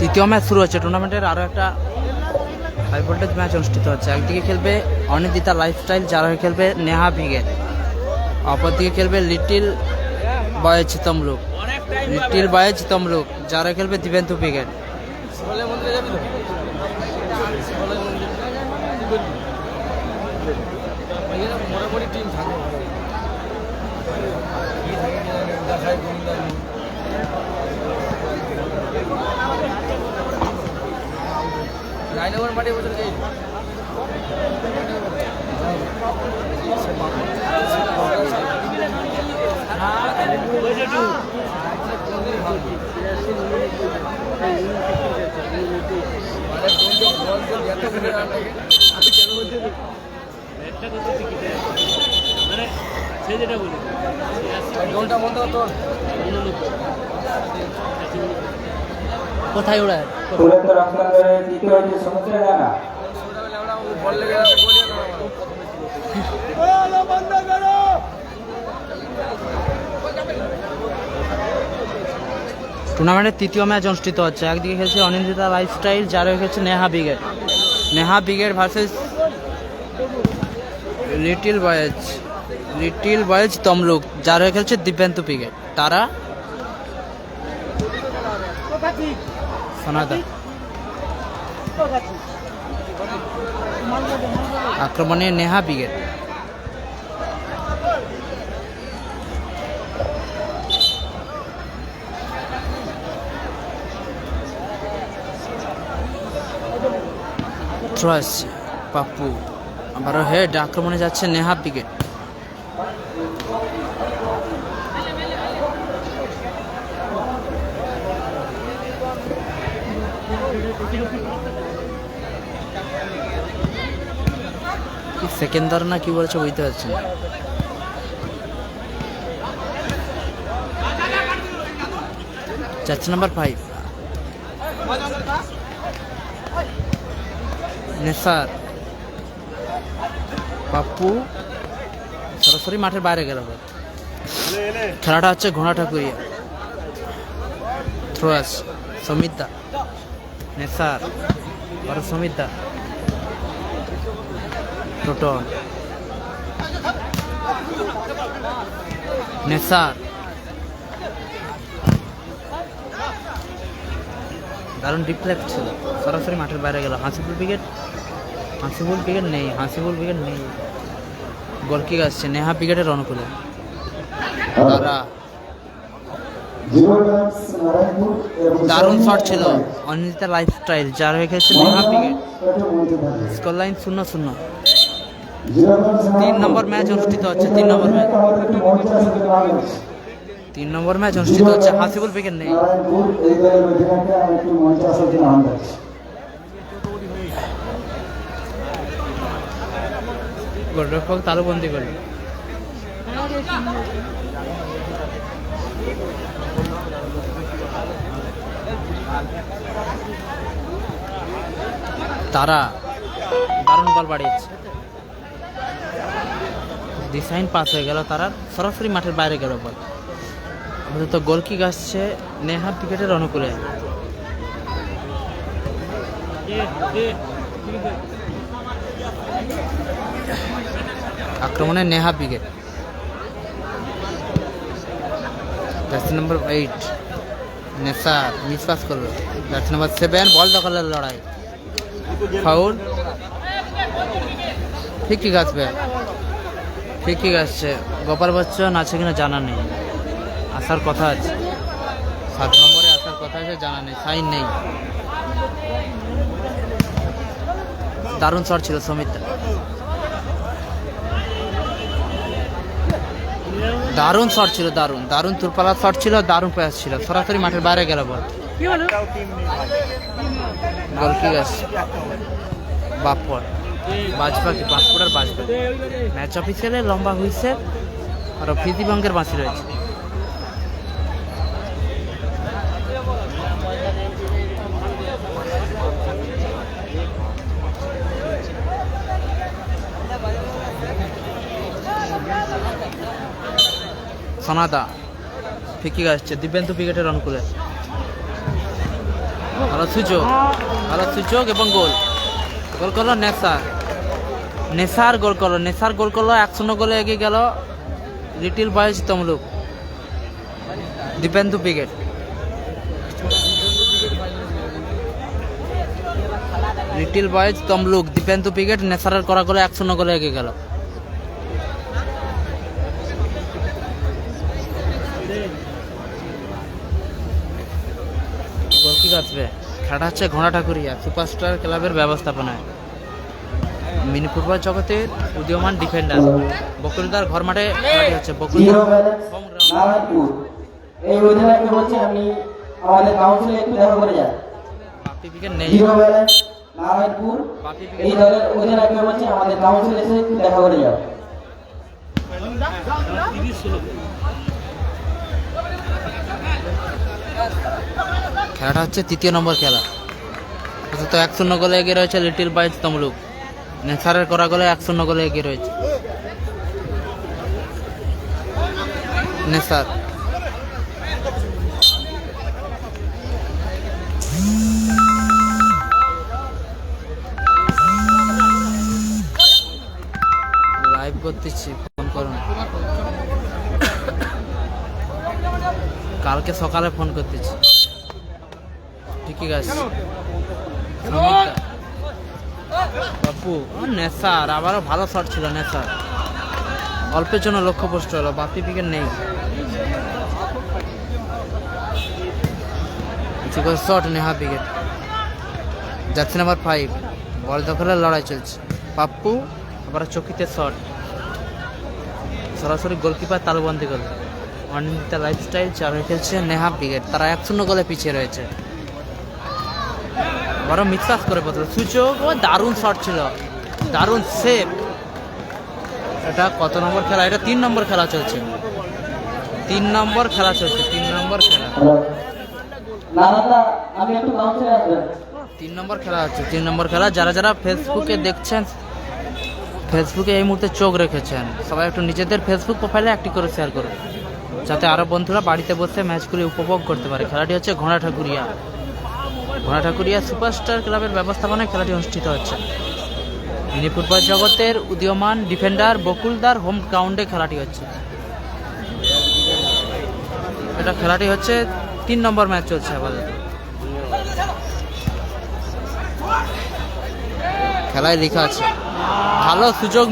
তৃতীয় ম্যাচ শুরু হচ্ছে টুর্নামেন্টের আরও একটা হাই ভোল্টেজ ম্যাচ অনুষ্ঠিত হচ্ছে। একদিকে খেলবে অনিন্দিতা লাইফস্টাইল, যার হয়ে খেলবে নেহা ব্রিগেড। অপরদিকে খেলবে লিটিল বয়েজ তমলুক, যার হয়ে খেলবে দিবেন্দু ব্রিগেড। কোথায় উড়ায় টুর্নামেন্টের তৃতীয় ম্যাচ অনুষ্ঠিত হচ্ছে। একদিকে খেলছে অনিন্দিতা লাইফস্টাইল, যার হয়ে খেলছে Neha brigade versus little boys Tamluk, যার হয়ে খেলছে দিব্যান্ত ব্রিগেড। তারা সোনাদা আক্রমণে নেহা ব্রিগেড। পাপ্পু আবারও হেড, আক্রমণে যাচ্ছে নেহা ব্রিগেড। সেকেন্ডার না কি বলছে বুঝতে পারছি না। যাচ্ছে নাম্বার 5 নেসার। পাপ্পু সরাসরি মাঠের বাইরে গেল। খেলাটা হচ্ছে ঘোড়া ঠাকুরিয়া। থ্রোয়াস সমিতা নেসার আর সমিতা টোটন নেসার। দারুণ ডিফ্লেক্ট ছিল, সরাসরি মাঠের বাইরে গেল। হাসিবুল ব্রিগেড নেই। গোলকিক আসছে নেহা ব্রিগেডের অনুকূলে। দারুণ শট ছিল অনিন্দিতা লাইফস্টাইল, যার হয়ে খেলছে নেহা ব্রিগেড। Score line 0-0। 3 নম্বর ম্যাচ অনুষ্ঠিত হচ্ছে। 3 নম্বর ম্যাচ অনুষ্ঠিত হচ্ছে। হাসিবুল ব্রিগেড নেই। গোলরক্ষক তালুবন্দি করল। তারা দারুণ বল বাড়িয়েছে। ডিসাইন পাস হয়ে গেল, তারা সরাসরি মাঠের বাইরে গেল বল। তো গোলকিক আসছে নেহা ব্রিগেডের অনুকূলে। আক্রমণে Neha brigade. Jersey number 8 Nesar miss pass করলো। জার্সি নাম্বার 7 বল দখলের লড়াই। ফাউল। ঠিক আসছে। গোপাল বচ্চন আছে কিনা জানা নেই। আসার কথা আছে, 7 নম্বরে আসার কথা আছে, জানা নেই, সাইন নেই। দারুণ শট ছিল সমিতা, দারুণ তুরপালা শট ছিল, দারুণ প্রয়াস ছিল। সরাসরি মাঠের বাইরে গেল বল। গোলকিক আসছে বাজপাড়ার ম্যাচ অফিসিয়ালে লম্বা হুইসেল আর ফিজি বঙ্গের বাঁশি রয়েছে। সোনাদা ফিকি আসছে দিব্যান্তু উইকেটে রান করে। ভালো সুযোগ এবং গোল করলো নেসার গোল করলো 1-0 গোলে এগিয়ে গেল little boys Tamluk. Dipendu brigade little boys Tamluk Dipendu brigade নেসারের করা গোলে 1-0 গোলে এগিয়ে গেল। গোলকিপার আসবে খেলাটা হচ্ছে ঘোড়া ঠাকুরিয়া সুপারস্টার ক্লাবের ব্যবস্থাপনায়। মিনি ফুটবল জগতের উদীয়মান ডিফেন্ডার বকুলদার ঘর মাঠে খেলাটি হচ্ছে বকুলদার নারায়ণপুর। এই অধিনায়ককে বলছি আপনি আমাদের কাউন্সিলে একটু দেখা করে যান। বাপি ব্রিগেড নেই। Zero balance Narayanpur. এই দলের অধিনায়ককে বলছি আমাদের কাউন্সিলে এসে একটু দেখা করে যাও। খেলাটা হচ্ছে 3য় নম্বর খেলা। তো 1-0 গোলে এগিয়ে রয়েছে লিটিল বয়েজ তমলুক। নেসারের করা গোলে 1-0 গোলে এগিয়ে রয়েছে নেসার। লাইভ করতেছি, ফোন করুন। কালকে সকালে ফোন করতেছি। ঠিকই আছে বাপু। নেসার আবারও ভালো শট ছিল নেসার, অল্পের জন্য লক্ষ্যভ্রষ্ট হলো। বাপি ব্রিগেড নেই। শট নেহা ব্রিগেড যাচ্ছে নাম্বার 5। বল দখলের লড়াই চলছে। পাপ্পু আবার চকিতে শট, সরাসরি গোলকিপার তালুবন্দি করল। অনিন্দিতা লাইফস্টাইল চার হয়ে খেলছে নেহা ব্রিগেড। তারা 1-0 গোলে পিছিয়ে রয়েছে। বড় মিসপাস করে বদল সুযোগ ও দারুণ শট ছিল, দারুণ সেভ। এটা কত নম্বর খেলা? এটা 3 নম্বর খেলা চলছে। 3 নম্বর খেলা চলছে। 3 নম্বর খেলা। নারাদা আমি একটু কাউন্সিলে আসবেন। 3 নম্বর খেলা হচ্ছে। 3 নম্বর খেলা। যারা যারা ফেসবুকে দেখছেন, ফেসবুকে এই মুহূর্তে চোখ রেখেছেন, সবাই একটু নিজেদের ফেসবুক প্রোফাইলে একটি করে শেয়ার করুন, যাতে আরও বন্ধুরা বাড়িতে বসে ম্যাচগুলি উপভোগ করতে পারে। খেলাটি হচ্ছে ঘোড়া ঠাকুরিয়া সুপারস্টার ক্লাবের ব্যবস্থাপনায় খেলাটি অনুষ্ঠিত হচ্ছে। মিনি ফুটবল জগতের উদীয়মান ডিফেন্ডার বকুলদার হোম গ্রাউন্ডে খেলাটি হচ্ছে। এটা খেলাটি হচ্ছে 3 নম্বর ম্যাচ চলছে আপাতত। খেলায় লেখা আছে ভালো সুযোগ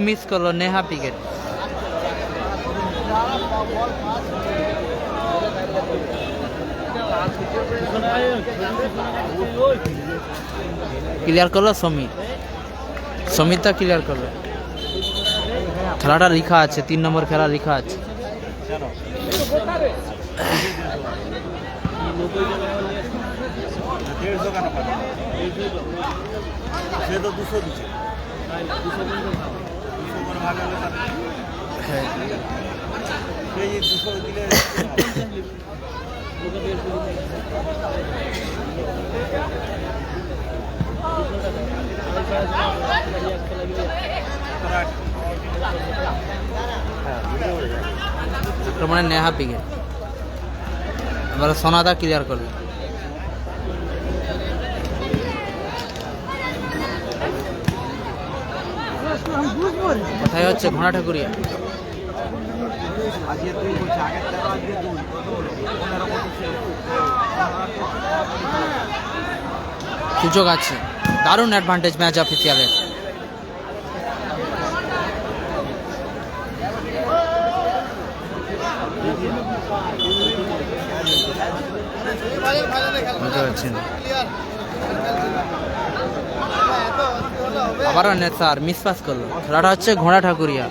মিস করলো নেহা ব্রিগেড। ক্লিয়ার করলো সমিতা ক্লিয়ার করলো। খেলাটা লেখা আছে 3 নম্বর খেলা লেখা আছে। মানে নেহা ব্রিগেড। এবার সোনাদা ক্লিয়ার করলো। কোথায় হচ্ছে ঘোড়া ঠাকুরিয়া। সুযোগ আছে, দারুণ অ্যাডভান্টেজ ম্যাচ অফিসিয়ালের। আবারও নেসার মিসপাস করলো। খেলাটা হচ্ছে ঘোড়া ঠাকুরিয়া।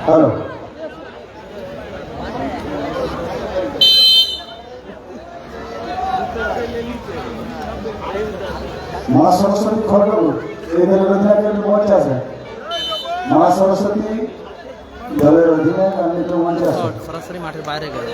হ্যালো মা সরস্বতী খড়গপুর এই দলের অধিনায়কের মঞ্চে আছে। মা সরস্বতী দলের অধিনায়ক আমি একটু মঞ্চে আছে। সরাসরি মাঠের বাইরে গেল।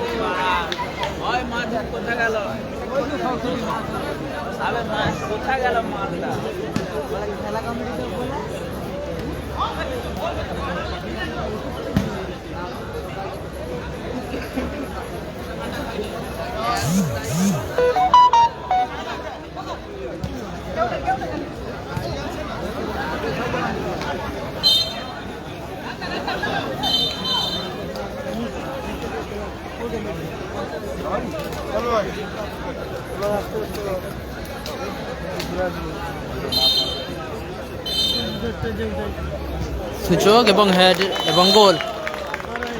সূচক এবং হেড এবং গোল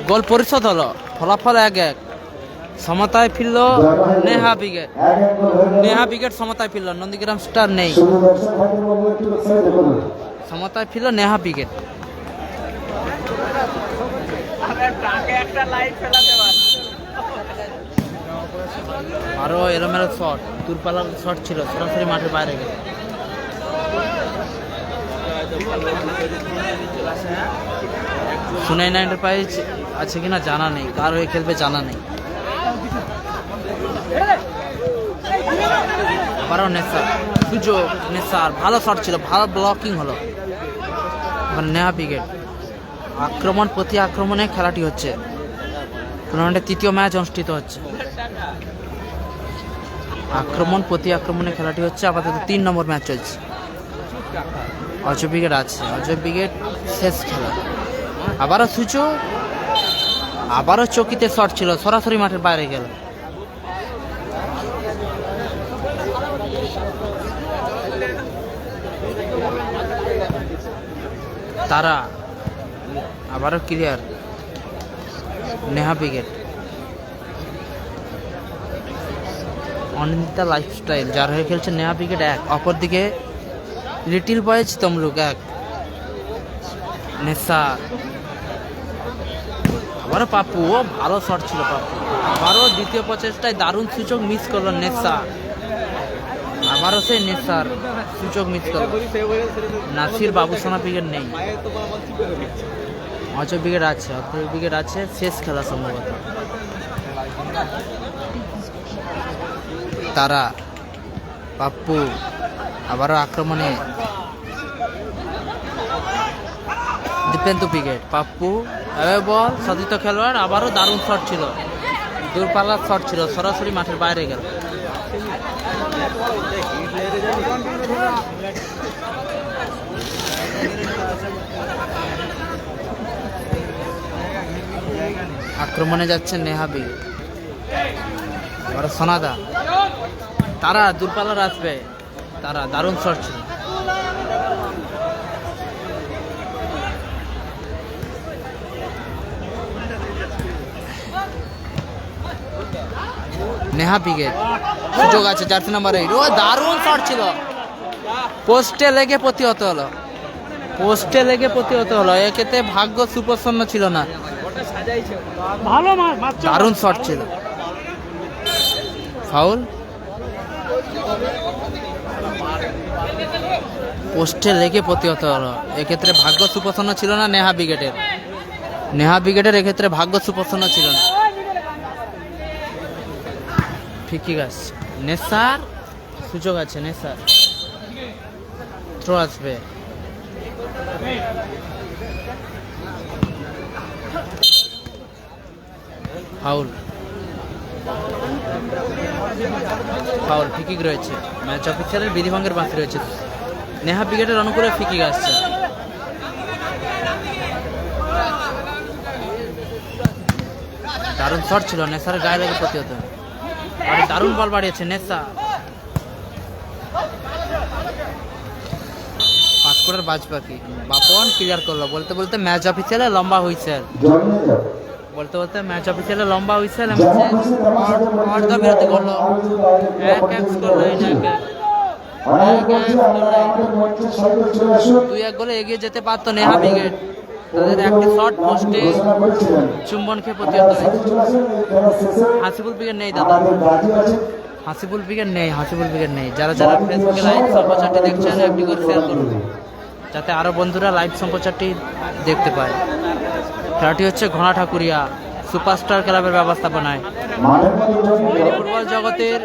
গোল পরিশোধ হলো, ফলাফল 1-1। সমতায় ফিরল নেহা ব্রিগেড। নেহা ব্রিগেড সমতায় ফিরল, নন্দীগ্রাম স্টার নেই। সমতায় ফিরল নেহা ব্রিগেড। আরো এলোমেলো শট, দূরপাল্লার শট ছিল, সরাসরি মাঠের বাইরে গেল। সুনাইনা এন্টারপ্রাইজ আছে কিনা জানা নেই, কার হয়ে খেলবে জানা নেই। আবারও নেসার, সুযোগ নেসার, ভালো শট ছিল, ভালো ব্লকিং হলো। নেহা ব্রিগেড আক্রমণ প্রতি আক্রমণে খেলাটি হচ্ছে। টুর্নামেন্টের তৃতীয় ম্যাচ অনুষ্ঠিত হচ্ছে। আক্রমণ প্রতি আক্রমণে খেলাটি হচ্ছে। আপাতত 3 নম্বর ম্যাচ চলছে। অজয় ব্রিগেড আছে, অজয় ব্রিগেড শেষ খেলা। আবারও সুযোগ, আবারও চকিতে শট ছিল, সরাসরি মাঠের বাইরে গেল। তারা আবারও clear Neha brigade. Anindita lifestyle যার হয়ে খেলছে নেহা ব্রিগেড 1, অপরদিকে লিটিল বয়েজ তমলুক 1। নেশা আবারও পাপ্পু, ও ভালো শট ছিল পাপ্পু। আবারও দ্বিতীয় প্রচেষ্টায় দারুণ সুযোগ মিস করলো নেশা। আবারও সেই নেশার সুযোগ মিস করলো। নাসির বাবুসোনা ব্রিগেড নেই, অজয় ব্রিগেড আছে, অজয় ব্রিগেড আছে। শেষ খেলা সম্ভবত। তারা পাপ্পু আবারও আক্রমণে দীপেন্দু ব্রিগেড। পাপ্পু বল, সতীর্থ খেলোয়াড়, আবারও দারুণ শট ছিল, দূরপাল্লার শট ছিল, সরাসরি মাঠের বাইরে গেল। আক্রমণে যাচ্ছে নেহা ব্রিগেড। আবারও সোনাদা, তারা দূরপাল্লার আসবে, তারা দারুণ শট ছিল। নেহা ব্রিগেড সুযোগ আছে, জার্সি নাম্বার 8, ও দারুণ শট ছিল, পোস্টে লেগে প্রতিহত হলো, পোস্টে লেগে প্রতিহত হলো। এক্ষেত্রে ভাগ্য সুপ্রসন্ন ছিল না, দারুণ শট ছিল। ফাউল, পোস্টে লেগে প্রতিহত হলো। এক্ষেত্রে ভাগ্য সুপ্রসন্ন ছিল না নেহা ব্রিগেডের। নেহা ব্রিগেডের এক্ষেত্রে ভাগ্য সুপ্রসন্ন ছিল না। ফিকি গাছ, নেসার সুযোগ আছে, নেসার থ্রো আসবে। ফাউল, ফাউল, ফিকিক রয়েছে। ম্যাচ অফিসারের বিধিভঙ্গের বাকি রয়েছে। নেহা ব্রিগেডের অনুকূলে ফিকিক আসছে। দারুণ শট ছিল, নেসারের গায়ে লেগে প্রতিহত। দারুণ বল বাড়িয়েছে নেসা। 5 কোটার বাজ বাকি। বাপন ক্লিয়ার করলো। বলতে বলতে ম্যাচ অফিসিয়ালে লম্বা হুইসেল, বলতে বলতে ম্যাচ অফিসিয়ালে লম্বা হুইসেল। অর্ধ বিরতি করলো, 1-1 স্কোর লাইন। 2-1 গোলে এগিয়ে যেতে পারতো নেহা ব্রিগেড। তাদের একটি শট পোস্টে চুম্বন খেয়ে প্রতিহত হয়েছে। হাসিবুল ব্রিগেড নেই দাদা, হাসিবুল ব্রিগেড নেই, হাসিবুল ব্রিগেড নেই। যারা যারা ফেসবুকে লাইভ সম্প্রচারটি দেখছেন একটি করে শেয়ার করুন, যাতে আরও বন্ধুরা লাইভ সম্প্রচারটি দেখতে পায়। খেলাটি হচ্ছে ঘোড়া ঠাকুরিয়া সুপারস্টার ক্লাবের ব্যবস্থাপনায়। মাঠের মধ্যে জড়িয়ে যাও। ফুটবল জগতের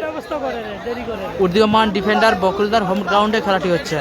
উদীয়মান ডিফেন্ডার বকুলদার হোম গ্রাউন্ডে খেলাটি হচ্ছে।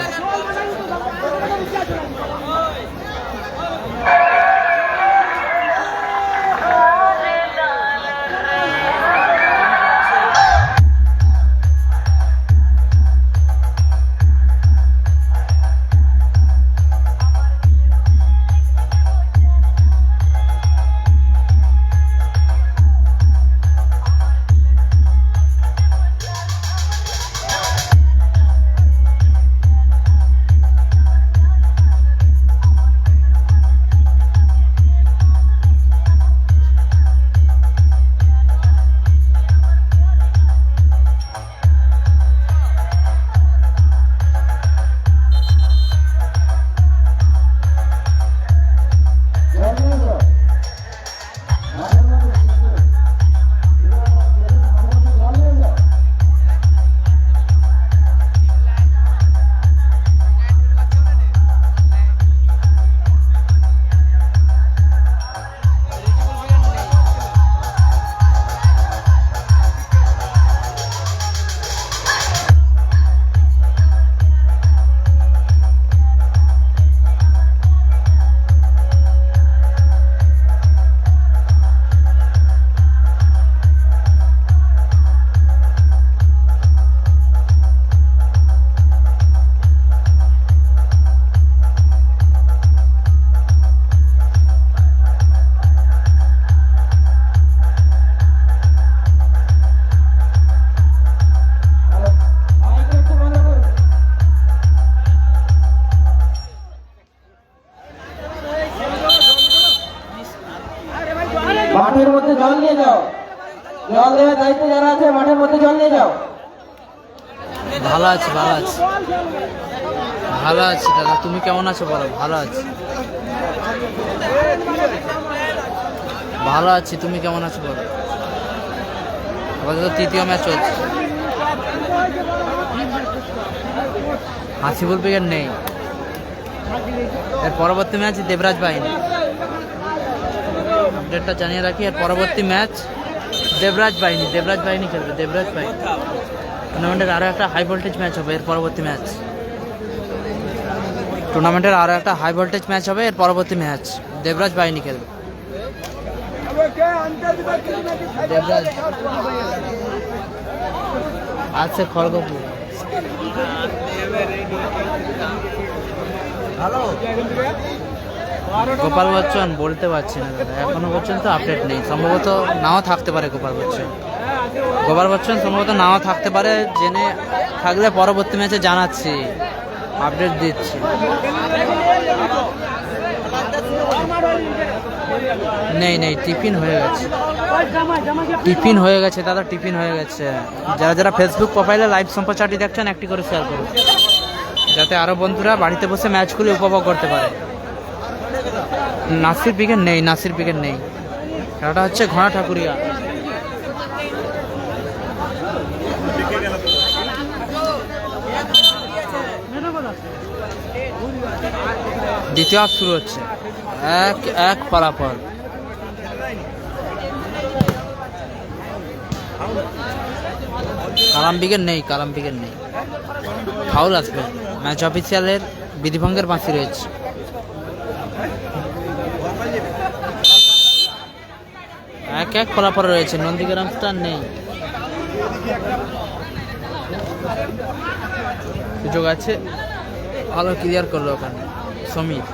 জড়িয়ে যাও। মাঠের মধ্যে জড়িয়ে যাও। মাঠের মধ্যে জল নিয়ে যাও। জল দেওয়ার দায়িত্বে যারা আছে মাঠের মধ্যে জল নিয়ে যাও। ভালো আছি, ভালো আছি, ভালো আছি দাদা। তুমি কেমন আছো বলো? ভালো আছি, ভালো আছি। তুমি কেমন আছো বলো? আপাতত তৃতীয় ম্যাচ চলছে। হাসিবুল ব্রিগেড নেই। এর পরবর্তী ম্যাচ দেবরাজ বাহিনী। আপডেটটা জানিয়ে রাখি, এর পরবর্তী ম্যাচ দেবরাজ বাহিনী খেলবে। দেবরাজ বাহিনী টুর্নামেন্টের আরও একটা হাই ভোল্টেজ ম্যাচ হবে এর পরবর্তী ম্যাচ। টুর্নামেন্টের আরও একটা হাই ভোল্টেজ ম্যাচ হবে এর পরবর্তী ম্যাচ। দেবরাজ বাহিনী খেলবে। দেবরাজ আছে খড়গপুর। গোপাল বচ্চন বলতে পারছি না দাদা, এখনো পর্যন্ত আপডেট নেই। সম্ভবত নাও থাকতে পারে গোপাল বচ্চন সম্ভবত নাও থাকতে পারে। জেনে থাকলে পরবর্তী ম্যাচে জানাচ্ছি, আপডেট দিচ্ছি। নেই টিফিন হয়ে গেছে দাদা, টিফিন হয়ে গেছে। যারা ফেসবুক প্রোফাইলে লাইভ সম্প্রচারটি দেখছেন একটি করে শেয়ার করুন, যাতে আরো বন্ধুরা বাড়িতে বসে ম্যাচগুলি উপভোগ করতে পারে। নাসির ব্রিগেড নেই। খেলাটা হচ্ছে ঘোড়া ঠাকুরিয়া। দ্বিতীয় হাফ শুরু হচ্ছে। 1-1 ফলাফল। কালাম ব্রিগেড নেই। ফাউল আসবে। ম্যাচ অফিসিয়ালের বিধিভঙ্গের বাঁশি রয়েছে। এক ফলাফল রয়েছে। নন্দীগ্রাম স্টার নেই। সুযোগ আছে, ভালো ক্লিয়ার করলো ওখানে সমীর।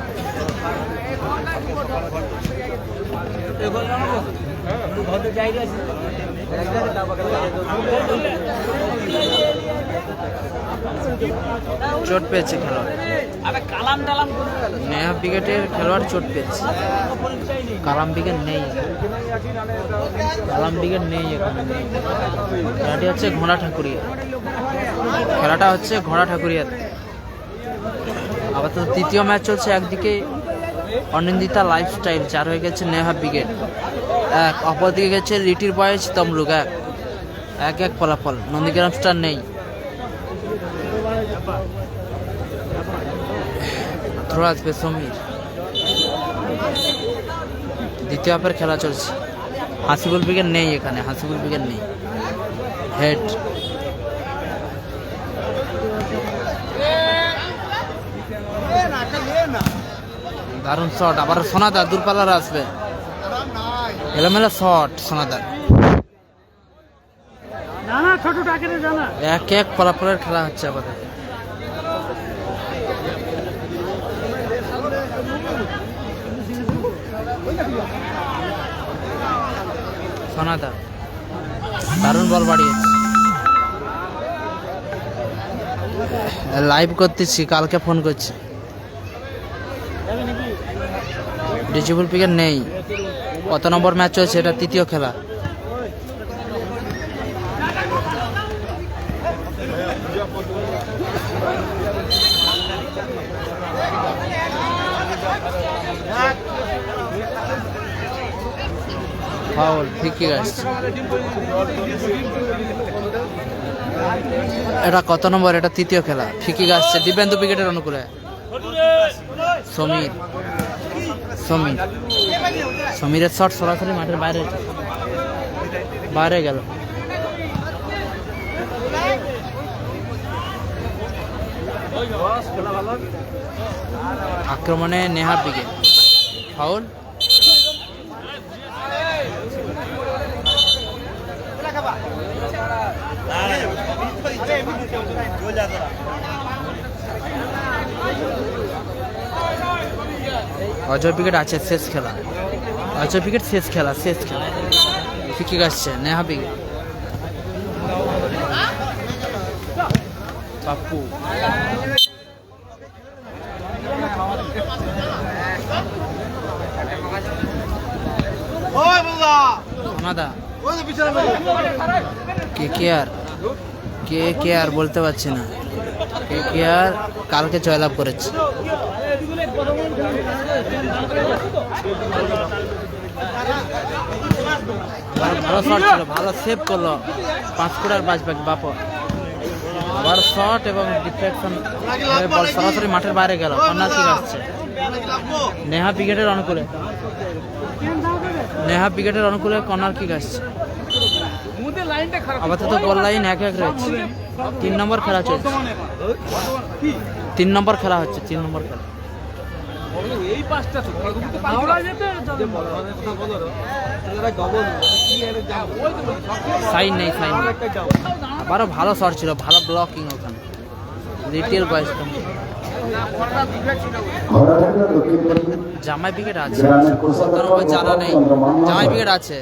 চোট পেয়েছে খেলোয়াড়। নেহা ব্রিগেডের খেলোয়াড় চোট পেয়েছে। কালাম ব্রিগেড নেই এখানে। খেলাটি হচ্ছে ঘোড়া ঠাকুরিয়া। ঠাকুরিয়াতে আপাতত তৃতীয় ম্যাচ চলছে। একদিকে অনিন্দিতা লাইফস্টাইল, 4 হয়ে গেছে নেহা ব্রিগেড 1, অপরদিকে গেছে লিটিল বয়েজ তমলুক 1-1 ফলাফল। নন্দীগ্রাম স্টার নেই। থ্রো আসবে সমীর। দ্বিতীয় হাফের খেলা চলছে। হাসিবুল উইকেট নেই এখানে, হাসিবুল উইকেট নেই। হেড দারুণ শট, আবার সোনাদা দূরপাল্লার আসবে, এলোমেলো শট সোনাদার। এক এক পরাপরের খেলা হচ্ছে আপাতত। সোনাদা দারুণ বল বাড়িয়েছে। লাইভ করতেছি, কালকে ফোন করছি। ডিজিবল উইকেট নেই। কত নম্বর ম্যাচ হয়েছে? এটা তৃতীয় খেলা। ফাউল, ঠিকই আছে। এটা কত নম্বর? এটা তৃতীয় খেলা। ঠিকই আসছে দিব্যেন্দু উইকেটের অনুকূলে। সমীর, সমীরের শট সরাসরি মাঠের বাইরে বাইরে গেল। আক্রমণে Neha wicket. Foul. Ajay wicket আছে, শেষ খেলা। অজয় উইকেট শেষ খেলা। ঠিকই আসছে নেহা উইকেট। পাপ্পু, সোনাদা, কে আর বলতে পারছি না। কে আর কালকে জয়লাভ করেছে। ভালো শট ছিল, ভালো সেভ করলো। 5 ফুটার বাজব্যাক বাপর। আবার শট এবং ডিফ্লেকশন, বল সরাসরি মাঠের বাইরে গেল। কর্নার কিক আসছে নেহা উইকেটের অনুকূলে। কর্নার কিক আসছে। আপাতত গোল লাইন 1-1 রয়েছে। 3 নম্বর খেলা চলছে। 3 নম্বর খেলা হচ্ছে। 3 নম্বর খেলা। সাইন নেই। আবারও ভালো শট ছিল, ভালো ব্লকিং ওখানে। লিটিল বয়েস জামাই উইকেট আছে, জানা নেই। জামাই উইকেট আছে।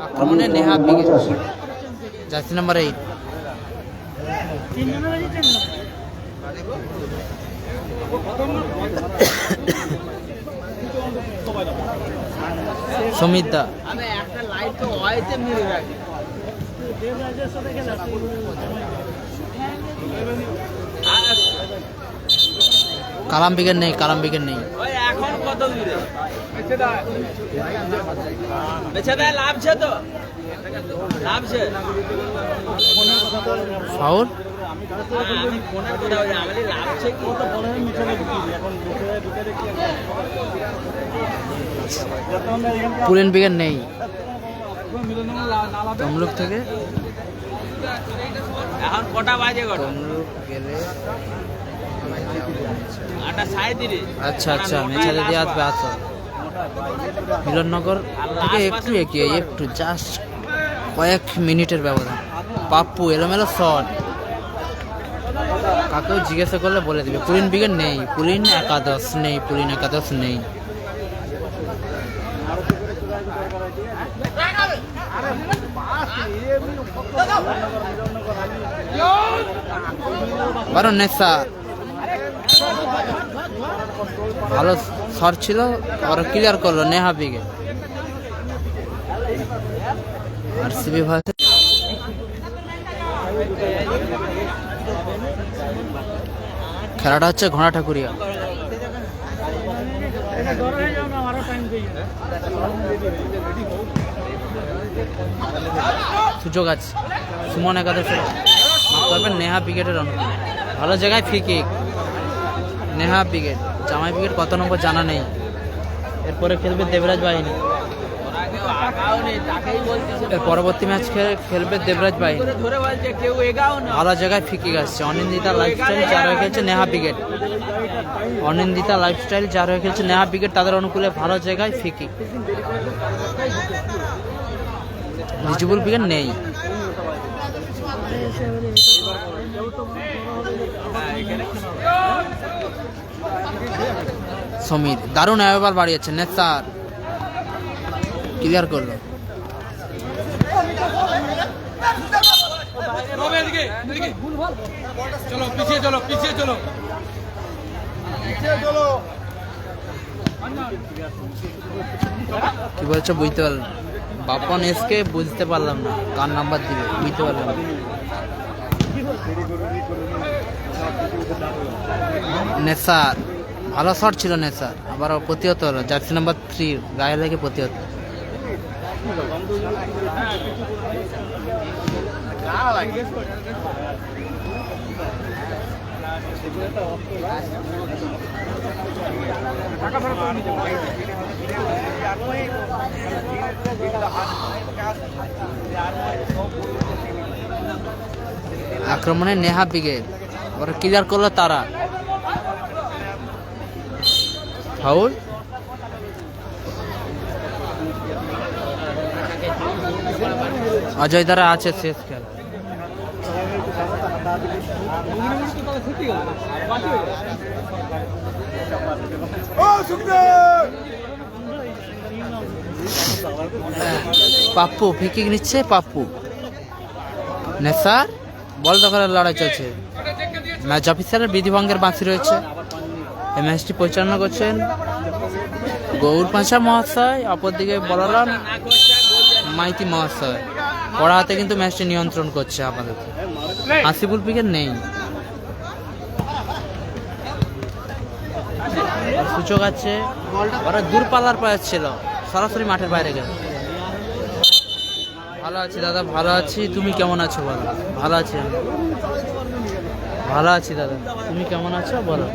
আক্রমণে Neha wicket. Jersey number 8। Samita, Kalam wicket নেই। এখন কত দূরে লাভছে তো, লাভছে। ফাউল। পুলেন উইকেট নেই। তমলুক থেকে এখন কটা বাজে? তমলুক গেলে আচ্ছা মেচা দিদি আসবে। আচ্ছা, মিলননগর থেকে একটু এগিয়ে, একটু জাস্ট কয়েক মিনিটের ব্যবধান। পাপ্পু, এলোমেলো শট। কাকেও জিজ্ঞাসা করলে বলে দিবে। পুলিন উইকেট নেই। পুলিন একাদশ নেই। বারো নেশা, ভালো শট ছিল, আবার ক্লিয়ার করলো নেহা উইকেট। আরসিবি ভার্সেস খেলাটা হচ্ছে ঘোড়া ঠাকুরিয়া। সুযোগ আছে। সুমন একাদশ করবেন নেহা উইকেটের অনুকূল। ভালো জায়গায় ফ্রি কিক। নেহা ব্রিগেড। জামাই ব্রিগেড কত নম্বর জানা নেই। এরপরে খেলবে দেবরাজ বাহিনী। এর পরবর্তী ম্যাচ খেলবে দেবরাজ বাহিনী। ভালো জায়গায় ফিকিং আসছে। অনিন্দিতা লাইফস্টাইল যার হয়ে খেলছে নেহা ব্রিগেড। অনিন্দিতা লাইফস্টাইল যার হয়ে খেলছে নেহা ব্রিগেড, তাদের অনুকূলে ভালো জায়গায় ফিকিং। ভিজিবল ব্রিগেড নেই। সমীর দারুণ এবার বাড়িয়েছে। নেসার ক্লিয়ার করলো। চলো পিছিয়ে চলো, পিছিয়ে চলো। কি বলছো বুঝতে পারলাম না। বাপন এসকে বুঝতে পারলাম না, কার নাম্বার দিবে বুঝতে পারলাম না। নেসার ভালো শট ছিল। নেসার আবার প্রতিহত হলো। জার্সি নাম্বার 3 গায়ে লেগে প্রতিহত। আক্রমণে নেহা ব্রিগেড, ওরা ক্লিয়ার করলো তারা। ফাউল। অজয় দ্বারা আছে শেষ খেলা। পাপ্পু ফিকিং নিচ্ছে। পাপ্পু নেসার বল দখলের লড়াই চলছে। ম্যাচ অফিসারের বিধিভঙ্গের বাঁশি রয়েছে। এই ম্যাচটি পরিচালনা করছেন গৌর পাঁচা মহাশয়, অপরদিকে বলরাম মাইতি মহাশয়। ওরা হাতে কিন্তু ম্যাচটি নিয়ন্ত্রণ করছে আপাতত। আসিফুল ব্রিগেড নেই। সূচক আছে। ওরা দূরপাল্লার প্লেয়ার ছিল, সরাসরি মাঠের বাইরে গেল। ভালো আছি দাদা, ভালো আছি। তুমি কেমন আছো বলো? ভালো আছি আমি, ভালো আছি দাদা। তুমি কেমন আছো বলো?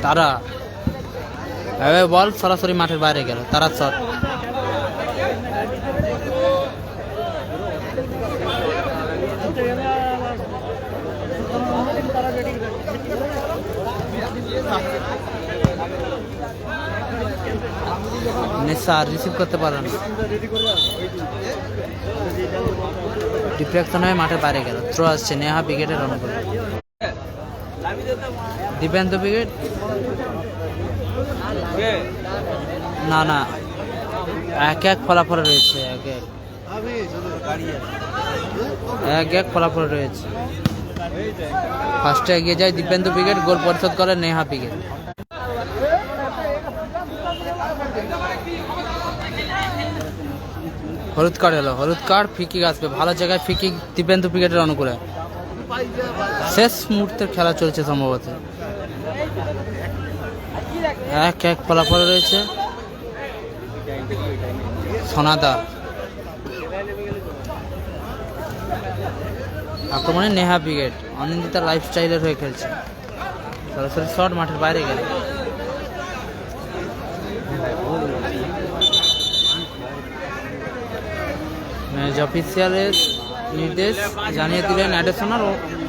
তারা বল সরাসরি মাঠের বাইরে গেল। তারা শট। নেসার রিসিভ করতে পারল না। ডিফ্লেকশন হয়ে মাঠের বাইরে গেল। থ্রো আসছে নেহা ব্রিগেডের অনুকূলে। দিবেন্দ্র ব্রিগেড না না, এক এক ফলাফল রয়েছে। এক এক ফলাফল রয়েছে। ফার্স্টে এগিয়ে যায় দিব্যেন্দু ব্রিগেড, গোল পরিশোধ করে নেহা ব্রিগেড। হলুদ কার্ড এলো, হলুদ কার্ড। ফিকিং আসবে, ভালো জায়গায় ফিকিং দিব্যেন্দু ব্রিগেডের অনুকূলে। শেষ মুহূর্তের খেলা চলছে সম্ভবত। এক এক ফলাফল রয়েছে। সোনাদা আক্রমণে নেহা ব্রিগেড। অনিন্দিতা লাইফস্টাইলের হয়ে খেলছে। সরাসরি শট মাঠের বাইরে গেল। ম্যাচ অফিসিয়ালের নির্দেশ জানিয়ে দিলেন অ্যাডিশনাল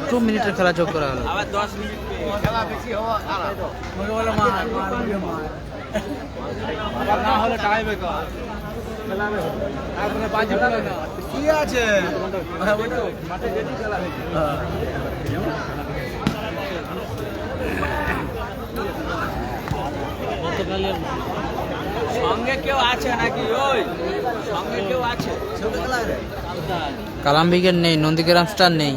2 মিনিটের খেলা যোগ করা হলো। সঙ্গে কেউ আছে নাকি? ওই সঙ্গে কেউ আছে? কালাম ব্রিগেড নেই, নন্দীগ্রাম স্টার নেই।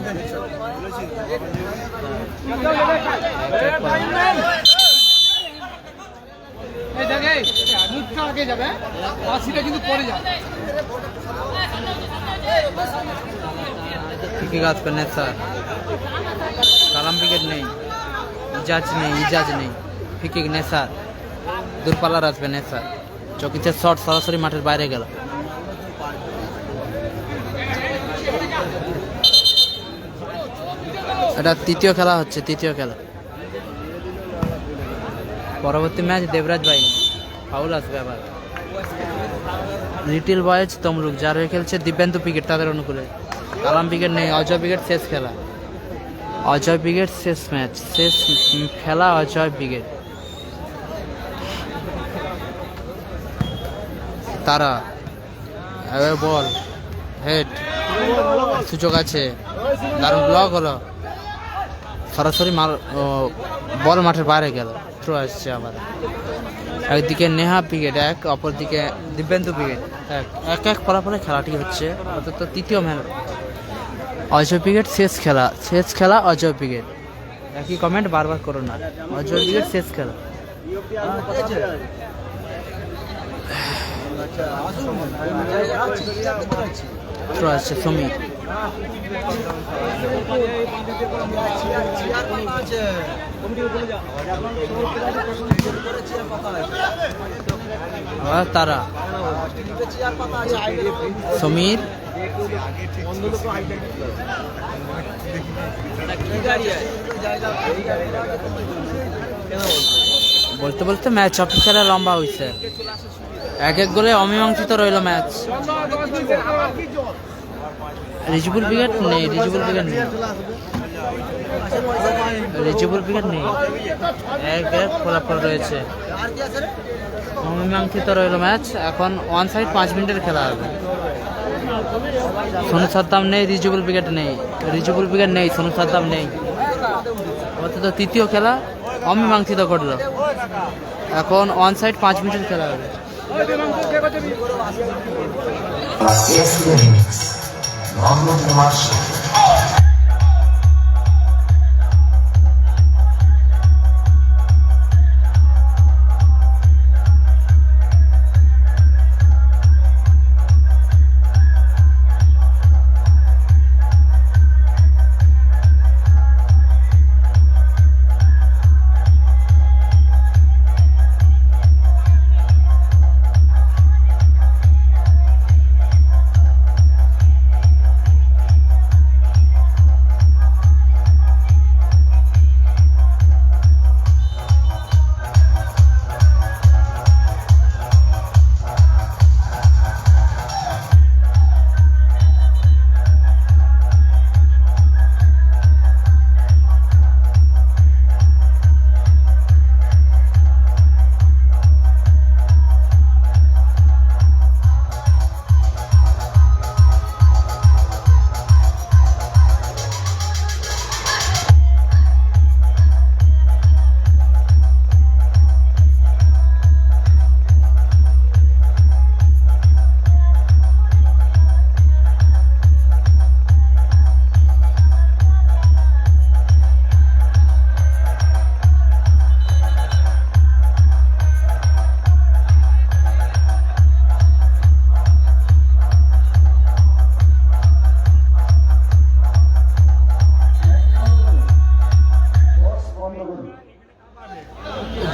কালাম ব্রিগেড নেই, ইজাজ নেই। ফিকিং নেসার, দূরপাল্লার আসবে নেসার। চকিতে শট সরাসরি মাঠের বাইরে গেল। এটা তৃতীয় খেলা হচ্ছে, তৃতীয় খেলা। পরবর্তী ম্যাচ দেবরাজ ভাই, ফাউল আসবে আবার। লিটিল বয়েজ তমলুক, যার হয়ে খেলছে দিব্যান্ত ব্রিগেড তাদের অনুকূলে। কালাম ব্রিগেড নেই, অজয় ব্রিগেড শেষ খেলা। অজয় ব্রিগেড শেষ ম্যাচ, শেষ খেলা অজয় ব্রিগেড। তারা এবার বল হেড, সুযোগ আছে, দারুণ ব্লক হলো, সরাসরি বল মাঠের বাইরে গেল, থ্রো আসছে আবার। একদিকে নেহা ব্রিগেড এক, অপরদিকে দিব্যেন্দু ব্রিগেড এক। এক ফলাফলে খেলাটি হচ্ছে অন্তত তৃতীয় ম্যাচ। অজয় ব্রিগেড শেষ খেলা, শেষ খেলা অজয় ব্রিগেড। একই কমেন্ট বারবার করো না, অজয় ব্রিগেড শেষ খেলা। থ্রো আসছে সমীর, তারা সমীর, বলতে বলতে ম্যাচ অফিসিয়ালে লম্বা হয়েছে। এক এক গোলে অমীমাংসিত রইল ম্যাচ। রিজবুল ব্রিগেড নেই, রিজবুল ব্রিগেড নেই, রিজবুল ব্রিগেড নেই। এক এক ফলাফল রয়েছে, অমীমাংসিত রইল ম্যাচ। এখন ওয়ান সাইড 5 মিনিটের খেলা হবে। সোনু সাদ্দাম নেই, রিজবুল ব্রিগেড নেই, রিজবুল ব্রিগেড নেই, সোনু সাদ্দাম নেই। অর্থাৎ তৃতীয় খেলা অমীমাংসিত করলো। এখন ওয়ান সাইড 5 মিনিটের খেলা হবে।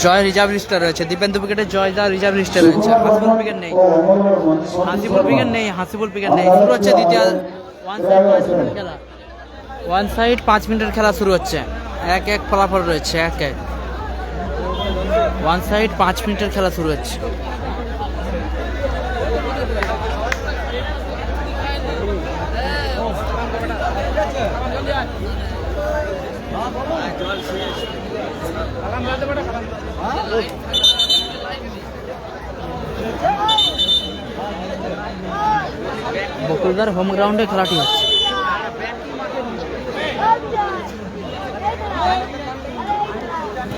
জয় রিজার্ভ লিস্টে রয়েছে, দিব্যেন্দু ব্রিগেডের জয় দা রিজার্ভ লিস্টে রয়েছে। হাসিবুল ব্রিগেড নেই, হাসিবুল ব্রিগেড নেই, হাসিবুল ব্রিগেড নেই। শুরু হচ্ছে দ্বিতীয় ওয়ান সাইড 5 মিনিটের খেলা শুরু হচ্ছে। এক এক ফলাফল রয়েছে, এক এক। ওয়ান সাইড 5 মিনিটের খেলা শুরু হচ্ছে। বকুলদার হোম গ্রাউন্ডে খেলাটি হচ্ছে।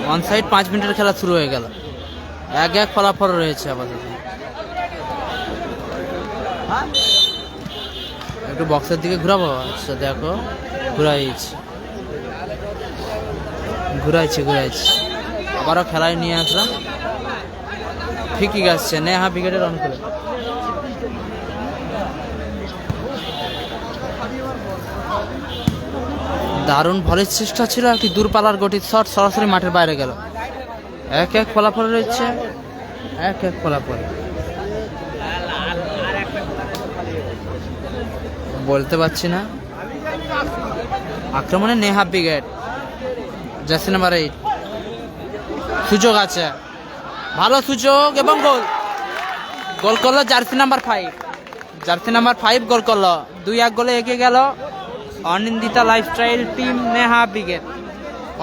ওয়ান সাইড 5 মিনিটের খেলা শুরু হয়ে গেল। এক এক ফলাফল রয়েছে আপাতত। একটু বক্সের দিকে ঘুরাবো। আচ্ছা দেখো, ঘুরাইছি আবারও খেলায় নিয়ে আসলাম। ঠিকই আসছে, নেহা ব্রিগেডের অনুকূলে। দারুণ ভলির চেষ্টা ছিল, একটি দূরপাল্লার গতির শট সরাসরি মাঠের বাইরে গেল। এক এক ফলাফল রয়েছে, এক এক ফলাফল। বলতে পারছি না। আক্রমণে নেহা ব্রিগেড, জার্সি নাম্বার 8। সুযোগ আছে, ভালো সুযোগ এবং গোল। গোল করলো জার্সি নাম্বার 5। জার্সি নাম্বার 5 গোল করলো। 2-1 গোলে এগিয়ে গেল Anindita lifestyle team Neha brigade.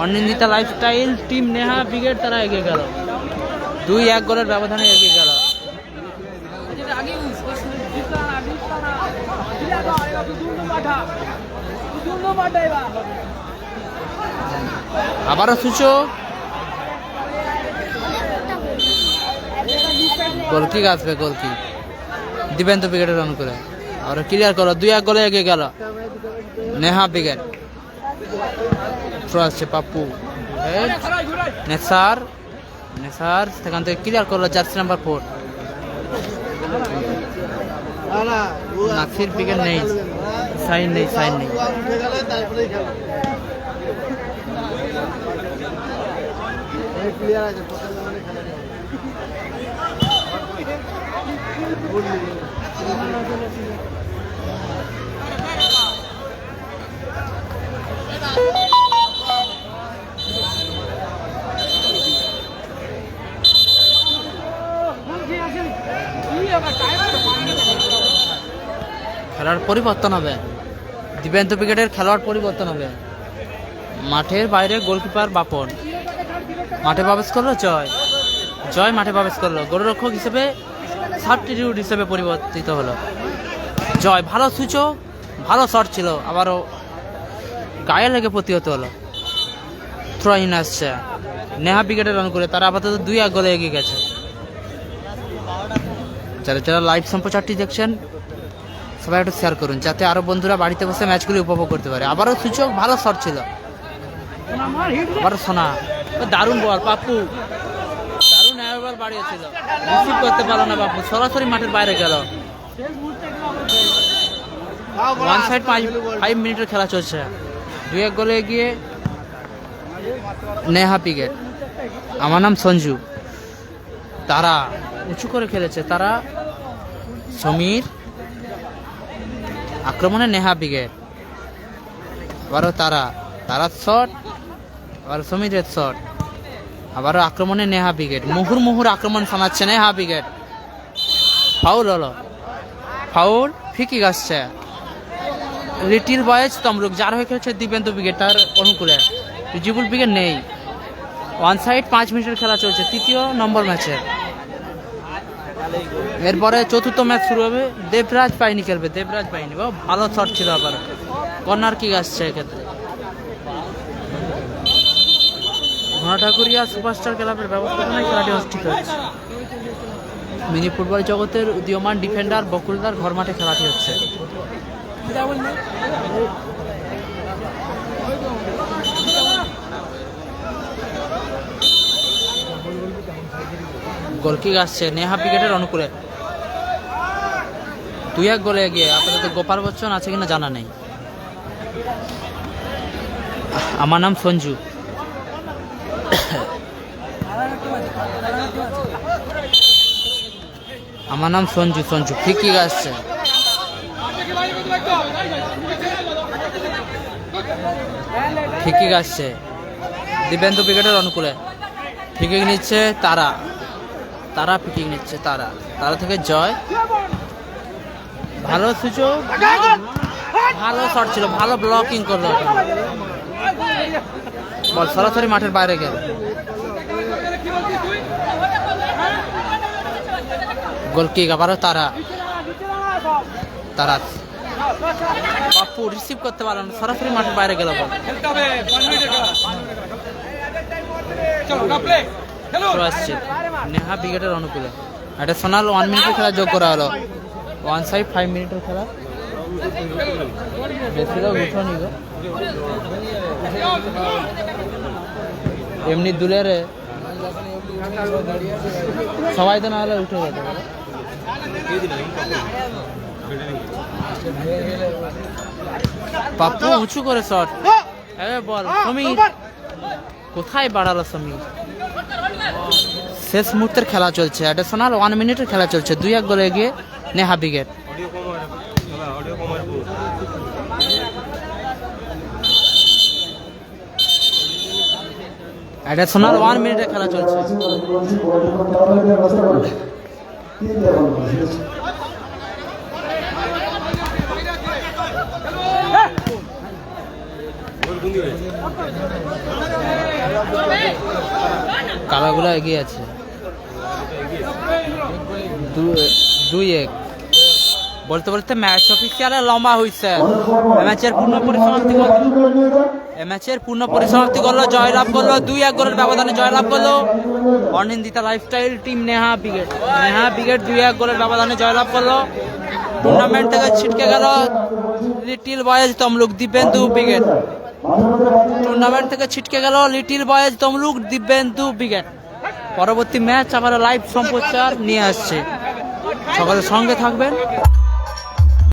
Anindita lifestyle team Neha brigade তারা এগিয়ে গেল, 2-1 গোলের ব্যবধানে এগিয়ে গেল। আবারও সুযোগ, গোলকিক আসবে, গোলকিক দিবেন তো ব্রিগেডের রান করে আর ক্লিয়ার করলো। 2-1 গোলে এগিয়ে গেল নেহা ব্রিগেড। থ্রো আসছে পাপ্পু, নেসার, নেসার সেখান থেকে ক্লিয়ার করলো জার্সি নাম্বার 4। নাসির ব্রিগেড নেই, সাইন নেই, সাইন নেই। খেলার পরিবর্তন হবে, দিবেন্ত ব্রিগেডের খেলোয়াড় পরিবর্তন হবে। মাঠের বাইরে গোলকিপার বাপন, মাঠে প্রবেশ করলো জয়। জয় মাঠে প্রবেশ করলো, গোলরক্ষক হিসেবে সাবস্টিটিউট হিসেবে পরিবর্তিত হলো জয়। ভালো সুযোগ, ভালো শট ছিল, আবারও গায়ে লেগে প্রতিহত হলো। থ্রো ইন আসছে নেহা ব্রিগেডের রান করে, তারা আপাতত 2-1 গোলে এগিয়ে গেছে। যারা যারা লাইভ সম্প্রচারটি দেখছেন সবাই একটু শেয়ার করুন, যাতে আরো বন্ধুরা বাড়িতে বসে ম্যাচগুলি উপভোগ করতে পারে। আবারও সুযোগ, ভালো শট ছিল, আবারও সোনা, দারুণ বল পাপ্পু, দারুণ বল বাড়িয়েছিল, রিসিভ করতে পারলো না বাপ্পু, সরাসরি মাঠের বাইরে গেল। 1 সাইড 5 মিনিটের খেলা চলছে, 2-1 গোলে এগিয়ে নেহা ব্রিগেড। আমার নাম সঞ্জু। তারা উঁচু করে খেলেছে, তারা সমীর, আক্রমণে নেহা ব্রিগেড। আবারও তারা, তারা শট, আবার সমীরের শট, আবারও আক্রমণে নেহা ব্রিগেড। মুহুর আক্রমণ শোনাচ্ছে নেহা ব্রিগেড। ফাউল হলো, ফাউল, ফিকি আসছে। লিটিল বয়েজ তমলুক, যার হয়ে খেলছে দিবেন্ত ব্রিগেড, তার অনুকূলে রিজিবুল ব্রিগেড নেই। 1 সাইড 5 মিনিটের খেলা চলছে, 3য় নম্বর ম্যাচে। এরপরে 4র্থ ম্যাচ শুরু হবে। দেবরাজ পাইনি খেলবে, দেবরাজ পাইনি, ভালো শট ছিল। আবার কর্নার কিক আসছে এক্ষেত্রে। ঘোড়াঠাকুরিয়া সুপারস্টার ক্লাবের ব্যবস্থাপনায় খেলাটি অনুষ্ঠিত হচ্ছে। মিনি ফুটবল জগতের উদীয়মান ডিফেন্ডার বকুলদার ঘর মাঠে খেলাটি হচ্ছে। গোলকিক আসছে নেহা ব্রিগেডের অনুকূলে, 2-1 গোলে এগিয়ে। আপাতত গোপাল বচ্চন আছে কিনা জানা নেই। আমার নাম সঞ্জু। আমার নাম সঞ্জু, সঞ্জু। ফ্রি আসছে, ফ্রি আসছে দিবেন্দু ব্রিগেডের অনুকূলে। ফ্রি নিচ্ছে তারা, তারা ফ্রি নিচ্ছে, তারা, তারা থেকে জয়। ভালো সুযোগ, ভালো শট ছিল, ভালো ব্লকিং করলো, বল সরাসরি মাঠের বাইরে গেল। গোলকিক, আবারও তারা, তারা পাপ্পু রিসিভ করতে পারল না, সরাসরি মাঠের বাইরে গেল বল। আসছে নেহা ব্রিগেডের অনুকূলে। এটা সোনাল 1 মিনিটের খেলা যোগ করা হলো। 1 সাইড 5 মিনিটের খেলা, বেশিরভাগ উঠোনি গো, এমনি দুলের সবাই তো না হলে উঠে যেতে পারে। পাপ্পু উঁচু করে শট, বল সমীর, কোথায় বাড়ালো সমীর। শেষ মুহূর্তের খেলা চলছে, অ্যাডিশনাল 1 মিনিটের খেলা চলছে, 2-1 গোলে এগিয়ে নেহা ব্রিগেড। অ্যাডিশনাল 1 মিনিটে খেলা চলছে। বলছি বলতে করতে হবে ব্যবস্থা করুন। তিনটে বল করেছে। কালাগুলো এগিয়ে আছে 2-1। বলতে বলতে ম্যাচ অফিসিয়ালে লম্বা হয়েছে। ম্যাচের পূর্ণ পরিসমাপ্তি ম্যাচের পূর্ণ পরিসমাপ্তি করলো, জয়লাভ করলো, 2-1 গোলের ব্যবধানে জয়লাভ করলো Anindita lifestyle team Neha brigade. Neha brigade 2-1 গোলের ব্যবধানে জয়লাভ করলো। টুর্নামেন্ট থেকে ছিটকে গেল little boys Tamluk Dibyendu brigade. Tournament থেকে ছিটকে গেল little boys Tamluk Dibyendu brigade. পরবর্তী ম্যাচ আবার লাইভ সম্প্রচার নিয়ে আসছে, সকলের সঙ্গে থাকবেন।